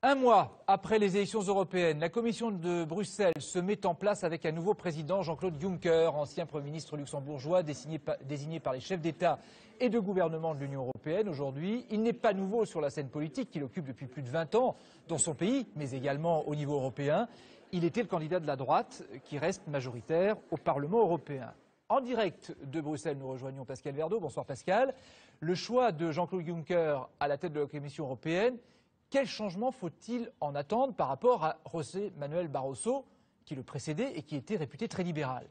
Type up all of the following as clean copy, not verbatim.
Un mois après les élections européennes, la Commission de Bruxelles se met en place avec un nouveau président, Jean-Claude Juncker, ancien Premier ministre luxembourgeois, désigné par les chefs d'État et de gouvernement de l'Union européenne aujourd'hui. Il n'est pas nouveau sur la scène politique qu'il occupe depuis plus de 20 ans dans son pays, mais également au niveau européen. Il était le candidat de la droite qui reste majoritaire au Parlement européen. En direct de Bruxelles, nous rejoignons Pascal Verdeau. Bonsoir Pascal. Le choix de Jean-Claude Juncker à la tête de la Commission européenne, quel changement faut-il en attendre par rapport à José Manuel Barroso, qui le précédait et qui était réputé très libéral?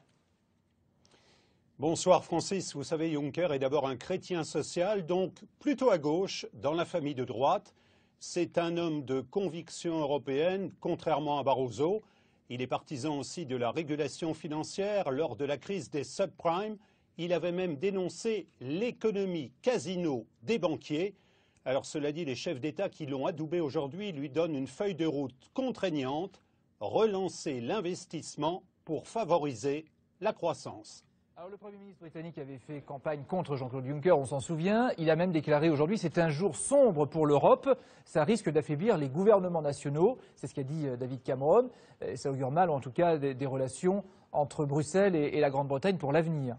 Bonsoir Francis. Vous savez, Juncker est d'abord un chrétien social, donc plutôt à gauche, dans la famille de droite. C'est un homme de conviction européenne, contrairement à Barroso. Il est partisan aussi de la régulation financière. Lors de la crise des subprimes, il avait même dénoncé l'économie casino des banquiers. Alors cela dit, les chefs d'État qui l'ont adoubé aujourd'hui lui donnent une feuille de route contraignante, relancer l'investissement pour favoriser la croissance. Alors le Premier ministre britannique avait fait campagne contre Jean-Claude Juncker, on s'en souvient. Il a même déclaré aujourd'hui c'est un jour sombre pour l'Europe, ça risque d'affaiblir les gouvernements nationaux. C'est ce qu'a dit David Cameron. Ça augure mal en tout cas des relations entre Bruxelles et la Grande-Bretagne pour l'avenir.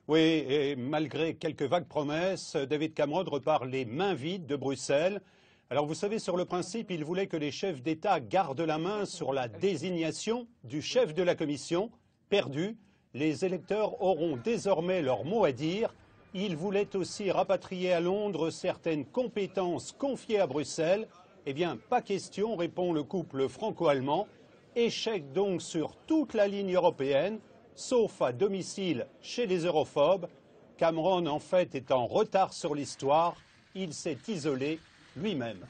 Oui, et malgré quelques vagues promesses, David Cameron repart les mains vides de Bruxelles. Alors vous savez, sur le principe, il voulait que les chefs d'État gardent la main sur la désignation du chef de la Commission. Perdu, les électeurs auront désormais leur mot à dire. Il voulait aussi rapatrier à Londres certaines compétences confiées à Bruxelles. Eh bien, pas question, répond le couple franco-allemand. Échec donc sur toute la ligne européenne, sauf à domicile chez les europhobes. Cameron, en fait, est en retard sur l'histoire. Il s'est isolé lui-même.